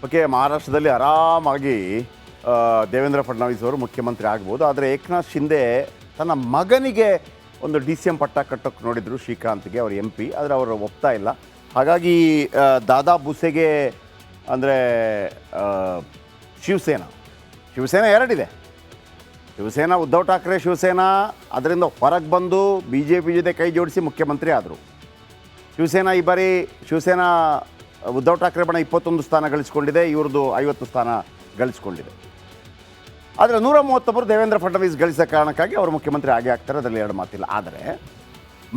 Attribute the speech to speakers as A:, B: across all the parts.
A: Okay, ಮಹಾರಾಷ್ಟ್ರದಲ್ಲಿ ಆರಾಮಾಗಿ ದೇವೇಂದ್ರ ಫಡ್ನವೀಸ್ ಅವರು ಮುಖ್ಯಮಂತ್ರಿ ಆಗ್ಬೋದು. ಆದರೆ ಏಕನಾಥ್ ಶಿಂದೆ ತನ್ನ ಮಗನಿಗೆ ಒಂದು DCM ಪಟ್ಟ ಕಟ್ಟೋಕ್ಕೆ ನೋಡಿದರು, ಶ್ರೀಕಾಂತ್ಗೆ, ಅವರು MP. ಆದರೆ ಅವರು ಒಪ್ತಾ ಇಲ್ಲ. ಹಾಗಾಗಿ ದಾದಾ ಬುಸೆಗೆ ಅಂದರೆ ಶಿವಸೇನಾ ಎರಡಿದೆ. ಶಿವಸೇನಾ ಉದ್ಧವ್ ಠಾಕ್ರೆ ಶಿವಸೇನಾ ಅದರಿಂದ ಹೊರಗೆ ಬಂದು BJP ಜೊತೆ ಕೈ ಜೋಡಿಸಿ ಮುಖ್ಯಮಂತ್ರಿ ಆದರು. ಶಿವಸೇನಾ ಈ ಬಾರಿ ಉದ್ಧವ್ ಠಾಕ್ರೆ ಬಣ 21 ಸ್ಥಾನ ಗಳಿಸ್ಕೊಂಡಿದೆ, ಇವ್ರದ್ದು 50 ಸ್ಥಾನ ಗಳಿಸ್ಕೊಂಡಿದೆ. ಆದರೆ 131 ದೇವೇಂದ್ರ ಫಡ್ನವೀಸ್ ಗಳಿಸಿದ ಕಾರಣಕ್ಕಾಗಿ ಅವರು ಮುಖ್ಯಮಂತ್ರಿ ಆಗೇ ಆಗ್ತಾರೆ, ಅದರಲ್ಲಿ ಎರಡು ಮಾತಿಲ್ಲ. ಆದರೆ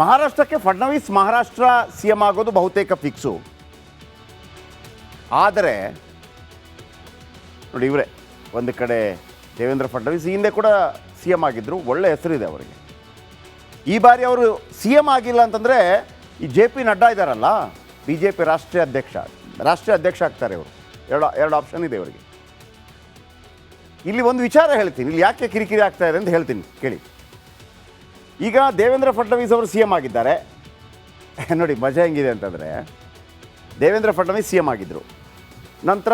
A: ಮಹಾರಾಷ್ಟ್ರಕ್ಕೆ ಫಡ್ನವೀಸ್ ಮಹಾರಾಷ್ಟ್ರ CM ಆಗೋದು ಬಹುತೇಕ ಫಿಕ್ಸು. ಆದರೆ ನೋಡಿ, ಇವರೇ ಒಂದು ಕಡೆ ದೇವೇಂದ್ರ ಫಡ್ನವೀಸ್ ಹಿಂದೆ ಕೂಡ CM ಆಗಿದ್ದರು, ಒಳ್ಳೆ ಹೆಸರಿದೆ ಅವರಿಗೆ. ಈ ಬಾರಿ ಅವರು CM ಆಗಿಲ್ಲ ಅಂತಂದರೆ ಈ JP ನಡ್ಡಾ ಇದ್ದಾರಲ್ಲ, BJP ರಾಷ್ಟ್ರೀಯ ಅಧ್ಯಕ್ಷ ಆಗ್ತಾರೆ ಇವರು. ಎರಡು ಆಪ್ಷನ್ ಇದೆ ಇವರಿಗೆ. ಇಲ್ಲಿ ಒಂದು ವಿಚಾರ ಹೇಳ್ತೀನಿ, ಇಲ್ಲಿ ಯಾಕೆ ಕಿರಿಕಿರಿ ಆಗ್ತಾ ಇದೆ ಅಂತ ಹೇಳ್ತೀನಿ ಕೇಳಿ. ಈಗ ದೇವೇಂದ್ರ ಫಡ್ನವೀಸ್ ಅವರು CM ಆಗಿದ್ದಾರೆ. ನೋಡಿ ಮಜಾ ಹೆಂಗಿದೆ ಅಂತಂದರೆ, ದೇವೇಂದ್ರ ಫಡ್ನವೀಸ್ CM ಆಗಿದ್ದರು, ನಂತರ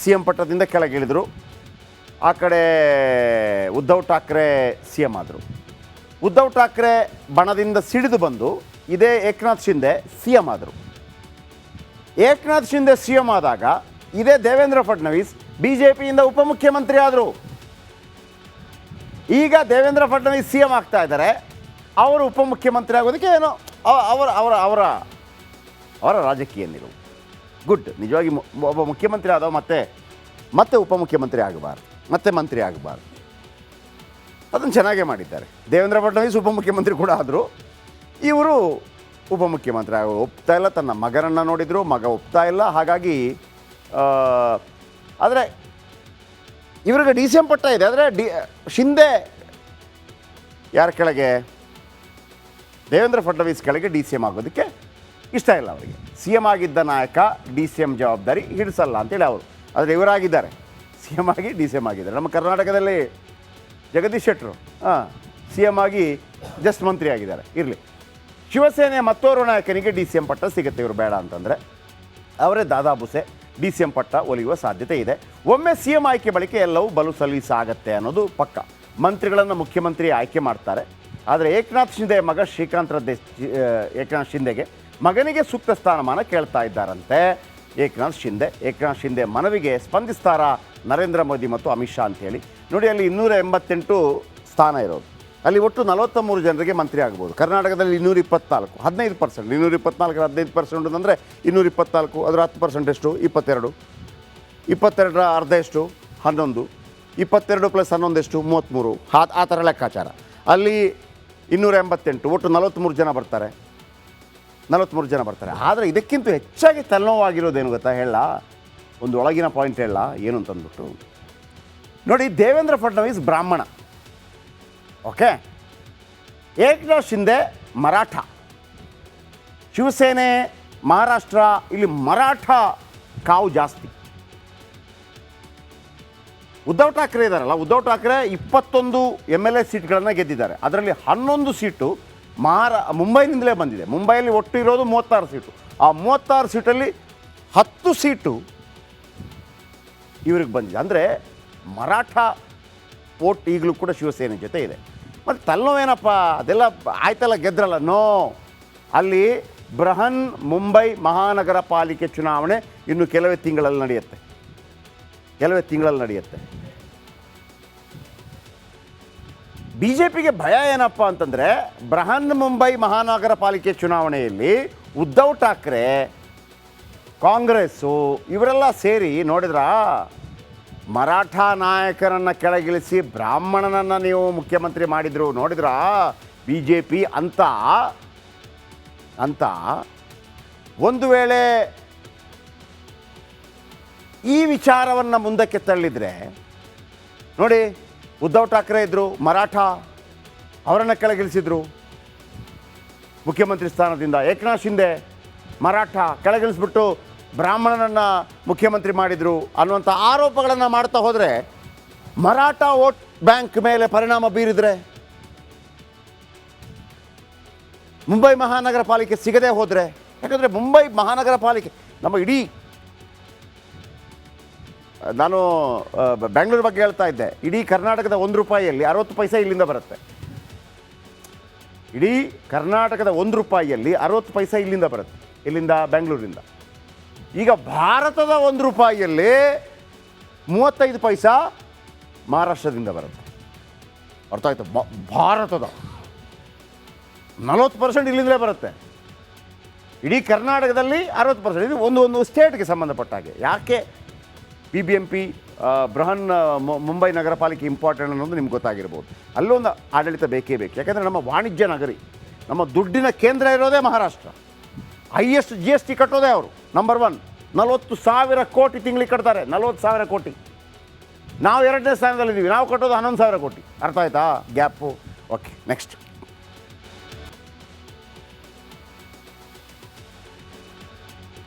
A: CM ಪಟ್ಟದಿಂದ ಕೆಳಗಿಳಿದ್ರು. ಆ ಕಡೆ ಉದ್ಧವ್ ಠಾಕ್ರೆ CM ಆದರು. ಉದ್ಧವ್ ಠಾಕ್ರೆ ಬಣದಿಂದ ಸಿಡಿದು ಬಂದು ಇದೇ ಏಕನಾಥ್ ಶಿಂದೆ CM ಆದರು. ಏಕನಾಥ್ ಶಿಂದೆ CM ಆದಾಗ ಇದೇ ದೇವೇಂದ್ರ ಫಡ್ನವೀಸ್ BJPಯಿಂದ ಉಪಮುಖ್ಯಮಂತ್ರಿ ಆದರು. ಈಗ ದೇವೇಂದ್ರ ಫಡ್ನವೀಸ್ CM ಆಗ್ತಾ ಇದ್ದಾರೆ, ಅವರು ಉಪಮುಖ್ಯಮಂತ್ರಿ ಆಗೋದಕ್ಕೆ ಏನೋ ಅವರ ರಾಜಕೀಯ ನಿಲುವು ಗುಡ್. ನಿಜವಾಗಿ ಒಬ್ಬ ಮುಖ್ಯಮಂತ್ರಿ ಆದವ ಮತ್ತೆ ಉಪಮುಖ್ಯಮಂತ್ರಿ ಆಗಬಾರ್ದು, ಮತ್ತೆ ಮಂತ್ರಿ ಆಗಬಾರ್ದು. ಅದನ್ನು ಚೆನ್ನಾಗೇ ಮಾಡಿದ್ದಾರೆ. ದೇವೇಂದ್ರ ಫಡ್ನವೀಸ್ ಉಪಮುಖ್ಯಮಂತ್ರಿ ಕೂಡ ಆದರು, ಇವರು ಉಪಮುಖ್ಯಮಂತ್ರಿ ಒಪ್ತಾ ಇಲ್ಲ. ತನ್ನ ಮಗನನ್ನು ನೋಡಿದರು, ಮಗ ಒಪ್ತಾ ಇಲ್ಲ. ಹಾಗಾಗಿ ಆದರೆ ಇವರಿಗೆ DCM ಪಟ್ಟ ಇದೆ. ಆದರೆ ಶಿಂದೆ ಯಾರ ಕೆಳಗೆ? ದೇವೇಂದ್ರ ಫಡ್ನವೀಸ್ ಕೆಳಗೆ DCM ಆಗೋದಕ್ಕೆ ಇಷ್ಟ ಇಲ್ಲ ಅವರಿಗೆ. CM ಆಗಿದ್ದ ನಾಯಕ DCM ಜವಾಬ್ದಾರಿ ಹಿಡಿಸಲ್ಲ ಅಂತೇಳಿ ಅವರು. ಆದರೆ ಇವರಾಗಿದ್ದಾರೆ, CM ಆಗಿ DCM ಆಗಿದ್ದಾರೆ. ನಮ್ಮ ಕರ್ನಾಟಕದಲ್ಲಿ ಜಗದೀಶ್ ಶೆಟ್ಟರು CM ಆಗಿ ಜಸ್ಟ್ ಮಂತ್ರಿ ಆಗಿದ್ದಾರೆ. ಇರಲಿ, ಶಿವಸೇನೆ ಮತ್ತೋರ್ವ ನಾಯಕನಿಗೆ DCM ಪಟ್ಟ ಸಿಗುತ್ತೆ ಇವರು ಬೇಡ ಅಂತಂದರೆ. ಅವರೇ ದಾದಾ ಬುಸೆ DCM ಪಟ್ಟ ಒಲಿಯುವ ಸಾಧ್ಯತೆ ಇದೆ. ಒಮ್ಮೆ CM ಆಯ್ಕೆ ಬಳಿಕ ಎಲ್ಲವೂ ಬಲು ಸಲೀಸಾಗತ್ತೆ ಅನ್ನೋದು ಪಕ್ಕ. ಮಂತ್ರಿಗಳನ್ನು ಮುಖ್ಯಮಂತ್ರಿ ಆಯ್ಕೆ ಮಾಡ್ತಾರೆ. ಆದರೆ ಏಕನಾಥ್ ಶಿಂದೆ ಮಗ ಏಕನಾಥ್ ಶಿಂದೆಗೆ ಮಗನಿಗೆ ಸೂಕ್ತ ಸ್ಥಾನಮಾನ ಕೇಳ್ತಾ ಇದ್ದಾರಂತೆ ಏಕನಾಥ್ ಶಿಂದೆ ಮನವಿಗೆ ಸ್ಪಂದಿಸ್ತಾರಾ ನರೇಂದ್ರ ಮೋದಿ ಮತ್ತು ಅಮಿತ್ ಶಾ ಅಂತೇಳಿ. ನೋಡಿ, ಅಲ್ಲಿ 288 ಸ್ಥಾನ ಇರೋದು, ಅಲ್ಲಿ ಒಟ್ಟು 43 ಜನರಿಗೆ ಮಂತ್ರಿ ಆಗ್ಬೋದು. ಕರ್ನಾಟಕದಲ್ಲಿ 224, 15%. 224ರ 15% ಅಂದರೆ 224, ಅದರ 10% ಎಷ್ಟು? 22. 22ರ ಅರ್ಧ ಎಷ್ಟು? 11. 22 + 11 ಎಷ್ಟು? 33. ಆ ಥರ ಲೆಕ್ಕಾಚಾರ. ಅಲ್ಲಿ 288, ಒಟ್ಟು 43 ಜನ ಬರ್ತಾರೆ. ಆದರೆ ಇದಕ್ಕಿಂತ ಹೆಚ್ಚಾಗಿ ತಲೆನೋವಾಗಿರೋದೇನು ಗೊತ್ತಾ ಹೇಳ? ಒಂದು ಒಳಗಿನ ಪಾಯಿಂಟ್ ಹೇಳ ಏನು ಅಂತಂದ್ಬಿಟ್ಟು ನೋಡಿ. ದೇವೇಂದ್ರ ಫಡ್ನವೀಸ್ ಬ್ರಾಹ್ಮಣ, ಓಕೆ. ಏಕನಾಥ್ ಶಿಂದೆ ಮರಾಠ. ಶಿವಸೇನೆ ಮಹಾರಾಷ್ಟ್ರ, ಇಲ್ಲಿ ಮರಾಠ ಕಾವು ಜಾಸ್ತಿ. ಉದ್ಧವ್ ಠಾಕ್ರೆ ಇದ್ದಾರಲ್ಲ, ಉದ್ಧವ್ ಠಾಕ್ರೆ 21 MLA ಸೀಟ್ಗಳನ್ನು ಗೆದ್ದಿದ್ದಾರೆ. ಅದರಲ್ಲಿ 11 ಸೀಟು ಮುಂಬೈನಿಂದಲೇ ಬಂದಿದೆ. ಮುಂಬೈಯಲ್ಲಿ ಒಟ್ಟು ಇರೋದು 36 ಸೀಟು. ಆ 36 ಸೀಟಲ್ಲಿ 10 ಸೀಟು ಇವ್ರಿಗೆ ಬಂದಿದೆ. ಅಂದರೆ ಮರಾಠ ವೋಟ್ ಈಗಲೂ ಕೂಡ ಶಿವಸೇನೆ ಜೊತೆ ಇದೆ. ಮತ್ತು ತಲೆನೋವೇನಪ್ಪ, ಅದೆಲ್ಲ ಆಯ್ತಲ್ಲ, ಗೆದ್ರಲ್ಲ. ನೋ, ಅಲ್ಲಿ ಬೃಹನ್ ಮುಂಬೈ ಮಹಾನಗರ ಪಾಲಿಕೆ ಚುನಾವಣೆ ಇನ್ನು ಕೆಲವೇ ತಿಂಗಳಲ್ಲಿ ನಡೆಯುತ್ತೆ. BJPಗೆ ಭಯ ಏನಪ್ಪ ಅಂತಂದರೆ, ಬೃಹನ್ ಮುಂಬೈ ಮಹಾನಗರ ಪಾಲಿಕೆ ಚುನಾವಣೆಯಲ್ಲಿ ಉದ್ಧವ್ ಠಾಕ್ರೆ, ಕಾಂಗ್ರೆಸ್ಸು ಇವರೆಲ್ಲ ಸೇರಿ ನೋಡಿದ್ರಾ, ಮರಾಠ ನಾಯಕರನ್ನು ಕೆಳಗಿಳಿಸಿ ಬ್ರಾಹ್ಮಣನನ್ನು ನೀವು ಮುಖ್ಯಮಂತ್ರಿ ಮಾಡಿದ್ರು ನೋಡಿದ್ರಾ BJP ಅಂತ. ಒಂದು ವೇಳೆ ಈ ವಿಚಾರವನ್ನು ಮುಂದಕ್ಕೆ ತಳ್ಳಿದರೆ ನೋಡಿ, ಉದ್ಧವ್ ಠಾಕ್ರೆ ಇದ್ದರು, ಮರಾಠ, ಅವರನ್ನು ಕೆಳಗಿಳಿಸಿದ್ರು ಮುಖ್ಯಮಂತ್ರಿ ಸ್ಥಾನದಿಂದ. ಏಕನಾಥ್ ಶಿಂದೆ ಮರಾಠ ಕೆಳಗಿಳಿಸ್ಬಿಟ್ಟು ಬ್ರಾಹ್ಮಣನನ್ನು ಮುಖ್ಯಮಂತ್ರಿ ಮಾಡಿದರು ಅನ್ನುವಂಥ ಆರೋಪಗಳನ್ನು ಮಾಡ್ತಾ ಹೋದರೆ, ಮರಾಠ ವೋಟ್ ಬ್ಯಾಂಕ್ ಮೇಲೆ ಪರಿಣಾಮ ಬೀರಿದರೆ, ಮುಂಬೈ ಮಹಾನಗರ ಪಾಲಿಕೆ ಸಿಗದೆ ಹೋದರೆ, ಯಾಕಂದರೆ ಮುಂಬೈ ಮಹಾನಗರ ಪಾಲಿಕೆ ನಮ್ಮ ಇಡೀ ನಾನು ಬೆಂಗಳೂರು ಬಗ್ಗೆ ಹೇಳ್ತಾ ಇದ್ದೆ. ಇಡೀ ಕರ್ನಾಟಕದ ₹1 60 ಪೈಸೆ ಇಲ್ಲಿಂದ ಬರುತ್ತೆ. ಇಡೀ ಕರ್ನಾಟಕದ ₹1 60 ಪೈಸೆ ಇಲ್ಲಿಂದ ಬರುತ್ತೆ. ಇಲ್ಲಿಂದ ಬೆಂಗಳೂರಿಂದ. ಈಗ ಭಾರತದ ₹1 35 ಪೈಸಾ ಮಹಾರಾಷ್ಟ್ರದಿಂದ ಬರುತ್ತೆ. ಅರ್ಥ ಆಯ್ತು? ಭಾರತದ 40% ಇಲ್ಲಿಂದಲೇ ಬರುತ್ತೆ. ಇಡೀ ಕರ್ನಾಟಕದಲ್ಲಿ 60%. ಇದು ಒಂದು ಸ್ಟೇಟ್ಗೆ ಸಂಬಂಧಪಟ್ಟ ಹಾಗೆ. ಯಾಕೆ BBMP ಬೃಹನ್ ಮುಂಬೈ ನಗರ ಪಾಲಿಕೆ ಇಂಪಾರ್ಟೆಂಟ್ ಅನ್ನೋದು ನಿಮ್ಗೆ ಗೊತ್ತಾಗಿರ್ಬೋದು. ಅಲ್ಲೊಂದು ಆಡಳಿತ ಬೇಕೇ ಬೇಕು. ಯಾಕೆಂದರೆ ನಮ್ಮ ವಾಣಿಜ್ಯ ನಗರಿ, ನಮ್ಮ ದುಡ್ಡಿನ ಕೇಂದ್ರ ಇರೋದೇ ಮಹಾರಾಷ್ಟ್ರ. ಹೈಯೆಸ್ಟ್ GST ಕಟ್ಟೋದೇ ಅವರು, ನಂಬರ್ 1. 40,000 ಕೋಟಿ ತಿಂಗಳಿಗೆ ಕಟ್ತಾರೆ. 40,000 ಕೋಟಿ. ನಾವು 2ನೇ ಸ್ಥಾನದಲ್ಲಿದ್ದೀವಿ. ನಾವು ಕಟ್ಟೋದು 11,000 ಕೋಟಿ. ಅರ್ಥ ಆಯ್ತಾ ಗ್ಯಾಪು? Okay, next.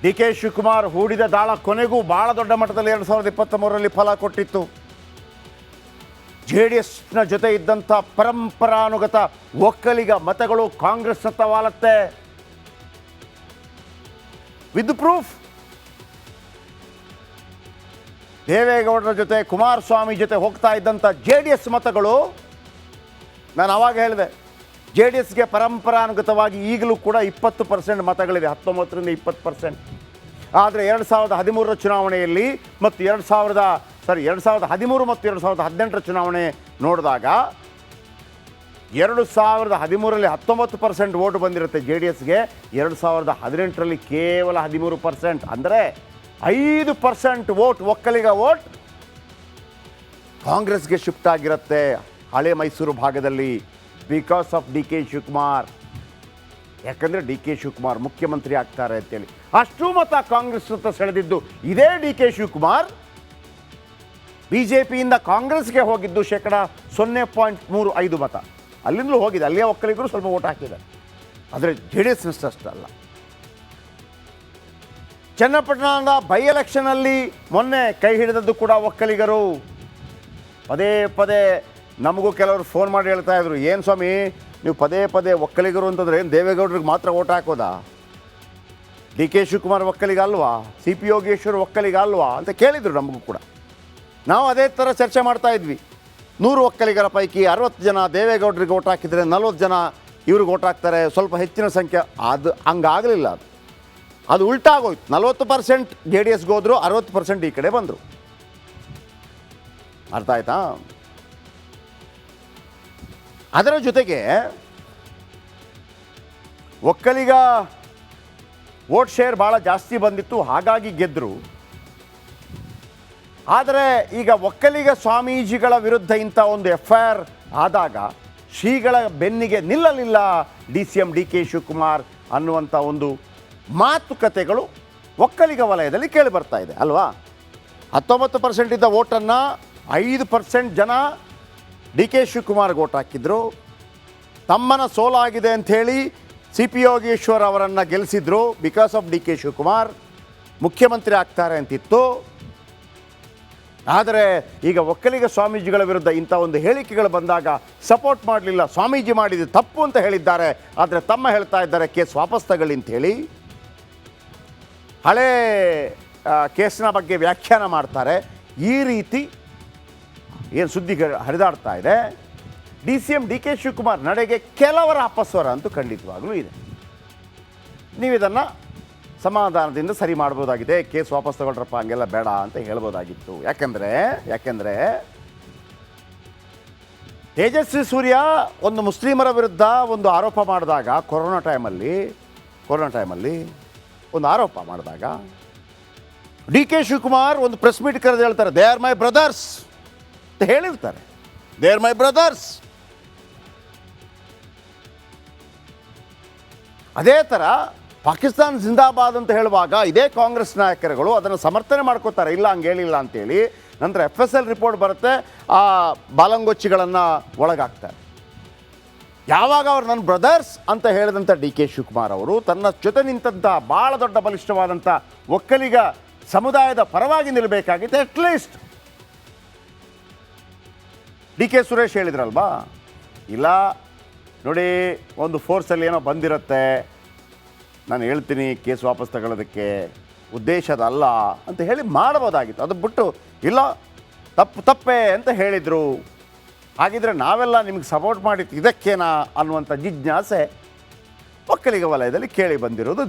A: DK ಶಿವಕುಮಾರ್ ಹೂಡಿದ ದಾಳ ಕೊನೆಗೂ ಭಾಳ ದೊಡ್ಡ ಮಟ್ಟದಲ್ಲಿ 2023ರಲ್ಲಿ ಫಲ ಕೊಟ್ಟಿತ್ತು. JDSನ ಜೊತೆ ಇದ್ದಂಥ ಪರಂಪರಾನುಗತ ಒಕ್ಕಲಿಗ ಮತಗಳು ಕಾಂಗ್ರೆಸ್ನತ್ತ ವಾಲತ್ತೆ. With proof. ದೇವೇಗೌಡರ ಜೊತೆ, ಕುಮಾರಸ್ವಾಮಿ ಜೊತೆ ಹೋಗ್ತಾ ಇದ್ದಂಥ JDS ಮತಗಳು, ನಾನು ಆವಾಗ ಹೇಳಿದೆ, JDSಗೆ ಪರಂಪರಾನುಗತವಾಗಿ ಈಗಲೂ ಕೂಡ 20% ಮತಗಳಿದೆ. 19ರಿಂದ 20%. ಆದರೆ 2013ರ ಚುನಾವಣೆಯಲ್ಲಿ ಮತ್ತು 2013 ಮತ್ತು 2018ರ ಚುನಾವಣೆ ನೋಡಿದಾಗ 2013ರಲ್ಲಿ 19% ವೋಟ್ ಬಂದಿರುತ್ತೆ JDSಗೆ. 2018ರಲ್ಲಿ ಕೇವಲ 13%. ಅಂದರೆ 5% ವೋಟ್, ಒಕ್ಕಲಿಗ ವೋಟ್ ಕಾಂಗ್ರೆಸ್ಗೆ ಶಿಫ್ಟ್ ಆಗಿರುತ್ತೆ ಹಳೆ ಮೈಸೂರು ಭಾಗದಲ್ಲಿ. Because of DK Shivakumar. ಯಾಕಂದರೆ DK ಶಿವಕುಮಾರ್ ಮುಖ್ಯಮಂತ್ರಿ ಆಗ್ತಾರೆ ಅಂತೇಳಿ ಅಷ್ಟು ಮತ ಕಾಂಗ್ರೆಸ್ ಅಂತ ಸೆಳೆದಿದ್ದು ಇದೇ DK ಶಿವಕುಮಾರ್. BJPಯಿಂದ ಕಾಂಗ್ರೆಸ್ಗೆ ಹೋಗಿದ್ದು 0.35% ಮತ. ಅಲ್ಲಿಂದಲೂ ಹೋಗಿದೆ. ಅಲ್ಲಿಯ ಒಕ್ಕಲಿಗರು ಸ್ವಲ್ಪ ವೋಟ್ ಹಾಕಿದ್ದಾರೆ. ಆದರೆ JDS ಅಷ್ಟಲ್ಲ. ಚನ್ನಪಟ್ಟಣದ ಬೈ ಎಲೆಕ್ಷನಲ್ಲಿ ಮೊನ್ನೆ ಕೈ ಹಿಡಿದದ್ದು ಕೂಡ ಒಕ್ಕಲಿಗರು. ಪದೇ ಪದೇ ನಮಗೂ ಕೆಲವರು ಫೋನ್ ಮಾಡಿ ಹೇಳ್ತಾ ಇದ್ರು, ಏನು ಸ್ವಾಮಿ ನೀವು ಪದೇ ಪದೇ ಒಕ್ಕಲಿಗರು ಅಂತಂದರೆ ಏನು ದೇವೇಗೌಡರಿಗೆ ಮಾತ್ರ ಓಟ್ ಹಾಕೋದಾ? DK ಶಿವಕುಮಾರ್ ಒಕ್ಕಲಿಗ ಅಲ್ವಾ? CP ಯೋಗೇಶ್ವರ್ ಒಕ್ಕಲಿಗ ಅಲ್ವಾ ಅಂತ ಕೇಳಿದರು ನಮಗೂ ಕೂಡ. ನಾವು ಅದೇ ಥರ ಚರ್ಚೆ ಮಾಡ್ತಾ ಇದ್ವಿ. 100 ಒಕ್ಕಲಿಗರ ಪೈಕಿ 60 ಜನ ದೇವೇಗೌಡರಿಗೆ ಓಟ್ ಹಾಕಿದರೆ 40 ಜನ ಇವ್ರಿಗೆ ಓಟ್ ಹಾಕ್ತಾರೆ, ಸ್ವಲ್ಪ ಹೆಚ್ಚಿನ ಸಂಖ್ಯೆ. ಅದು ಹಂಗಾಗಲಿಲ್ಲ. ಅದು ಉಲ್ಟಾಗೋಯ್ತು. 40% JDSಗೆ ಹೋದರು, 60% ಈ ಕಡೆ ಬಂದರು. ಅರ್ಥ ಆಯ್ತಾ? ಅದರ ಜೊತೆಗೆ ಒಕ್ಕಲಿಗ ವೋಟ್ ಶೇರ್ ಭಾಳ ಜಾಸ್ತಿ ಬಂದಿತ್ತು, ಹಾಗಾಗಿ ಗೆದ್ದರು. ಆದರೆ ಈಗ ಒಕ್ಕಲಿಗ ಸ್ವಾಮೀಜಿಗಳ ವಿರುದ್ಧ ಇಂಥ ಒಂದು FIR ಆದಾಗ ಶ್ರೀಗಳ ಬೆನ್ನಿಗೆ ನಿಲ್ಲಲಿಲ್ಲ DCM DK ಶಿವಕುಮಾರ್ ಅನ್ನುವಂಥ ಒಂದು ಮಾತುಕತೆಗಳು ಒಕ್ಕಲಿಗ ವಲಯದಲ್ಲಿ ಕೇಳಿ ಬರ್ತಾ ಇದೆ ಅಲ್ವಾ? 19% ಇದ್ದ ವೋಟನ್ನು 5% ಜನ DK ಶಿವಕುಮಾರ್ಗೆ ಓಟ್ ಹಾಕಿದ್ರು. ತಮ್ಮನ ಸೋಲಾಗಿದೆ ಅಂಥೇಳಿ CP ಯೋಗೇಶ್ವರ್ ಅವರನ್ನು ಗೆಲ್ಲಿಸಿದ್ರು. ಬಿಕಾಸ್ ಆಫ್ DK ಶಿವಕುಮಾರ್ ಮುಖ್ಯಮಂತ್ರಿ ಆಗ್ತಾರೆ ಅಂತಿತ್ತು. ಆದರೆ ಈಗ ಒಕ್ಕಲಿಗ ಸ್ವಾಮೀಜಿಗಳ ವಿರುದ್ಧ ಇಂಥ ಒಂದು ಹೇಳಿಕೆಗಳು ಬಂದಾಗ ಸಪೋರ್ಟ್ ಮಾಡಲಿಲ್ಲ. ಸ್ವಾಮೀಜಿ ಮಾಡಿದ್ದು ತಪ್ಪು ಅಂತ ಹೇಳಿದ್ದಾರೆ. ಆದರೆ ತಮ್ಮ ಹೇಳ್ತಾ ಇದ್ದಾರೆ ಕೇಸ್ ವಾಪಸ್ ತಗೊಳ್ಳಿ ಅಂಥೇಳಿ. ಹಳೇ ಕೇಸಿನ ಬಗ್ಗೆ ವ್ಯಾಖ್ಯಾನ ಮಾಡ್ತಾರೆ. ಈ ರೀತಿ ಏನು ಸುದ್ದಿ ಹರಿದಾಡ್ತಾ ಇದೆ. DCM DK ಶಿವಕುಮಾರ್ ನಡೆಗೆ ಕೆಲವರ ಅಪಸ್ವರ ಅಂತೂ ಖಂಡಿತವಾಗಲೂ ಇದೆ. ನೀವಿದನ್ನು ಸಮಾಧಾನದಿಂದ ಸರಿ ಮಾಡ್ಬೋದಾಗಿದೆ. ಕೇಸ್ ವಾಪಸ್ ತಗೊಳ್ರಪ್ಪ, ಹಂಗೆಲ್ಲ ಬೇಡ ಅಂತ ಹೇಳ್ಬೋದಾಗಿತ್ತು. ಯಾಕೆಂದರೆ ತೇಜಸ್ವಿ ಸೂರ್ಯ ಒಂದು ಮುಸ್ಲಿಮರ ವಿರುದ್ಧ ಒಂದು ಆರೋಪ ಮಾಡಿದಾಗ ಕೊರೋನಾ ಟೈಮಲ್ಲಿ ಒಂದು ಆರೋಪ ಮಾಡಿದಾಗ DK ಶಿವಕುಮಾರ್ ಒಂದು ಪ್ರೆಸ್ ಮೀಟ್ ಕರೆದು ಹೇಳ್ತಾರೆ, ದೇ ಆರ್ ಮೈ ಬ್ರದರ್ಸ್ ಅಂತ ಹೇಳಿರ್ತಾರೆ. They are my brothers. ಅದೇ ಥರ ಪಾಕಿಸ್ತಾನ್ ಜಿಂದಾಬಾದ್ ಅಂತ ಹೇಳುವಾಗ ಇದೇ ಕಾಂಗ್ರೆಸ್ ನಾಯಕರುಗಳು ಅದನ್ನು ಸಮರ್ಥನೆ ಮಾಡ್ಕೋತಾರೆ, ಇಲ್ಲ ಹಂಗೆ ಹೇಳಿಲ್ಲ ಅಂತೇಳಿ. ನಂತರ FSL ರಿಪೋರ್ಟ್ ಬರುತ್ತೆ, ಆ ಬಾಲಂಗೊಚ್ಚಿಗಳನ್ನು ಒಳಗಾಗ್ತಾರೆ. ಯಾವಾಗ ಅವರು ನನ್ನ ಬ್ರದರ್ಸ್ ಅಂತ ಹೇಳಿದಂಥ DK ಶಿವಕುಮಾರ್ ಅವರು ತನ್ನ ಜೊತೆ ನಿಂತಹ ಭಾಳ ದೊಡ್ಡ ಬಲಿಷ್ಠವಾದಂಥ ಒಕ್ಕಲಿಗ ಸಮುದಾಯದ ಪರವಾಗಿ ನಿಲ್ಲಬೇಕಾಗಿತ್ತು. ಅಟ್ಲೀಸ್ಟ್ DK ಸುರೇಶ್ ಹೇಳಿದ್ರಲ್ವಾ, ಇಲ್ಲ ನೋಡಿ ಒಂದು ಫೋರ್ಸಲ್ಲಿ ಏನೋ ಬಂದಿರುತ್ತೆ, ನಾನು ಹೇಳ್ತೀನಿ ಕೇಸ್ ವಾಪಸ್ ತಗೊಳ್ಳೋದಕ್ಕೆ, ಉದ್ದೇಶದಲ್ಲ ಅಂತ ಹೇಳಿ ಮಾಡಬಹುದಾಗಿತ್ತು. ಅದು ಬಿಟ್ಟು ಇಲ್ಲ ತಪ್ಪೇ ಅಂತ ಹೇಳಿದರು, ಹಾಗಿದ್ರೆ ನಾವೆಲ್ಲ ನಿಮಗೆ ಸಪೋರ್ಟ್ ಮಾಡಿದ್ದು ಇದಕ್ಕೇನಾ ಅನ್ನುವಂಥ ಜಿಜ್ಞಾಸೆ ಒಕ್ಕಲಿಗ ವಲಯದಲ್ಲಿ ಕೇಳಿ ಬಂದಿರೋದು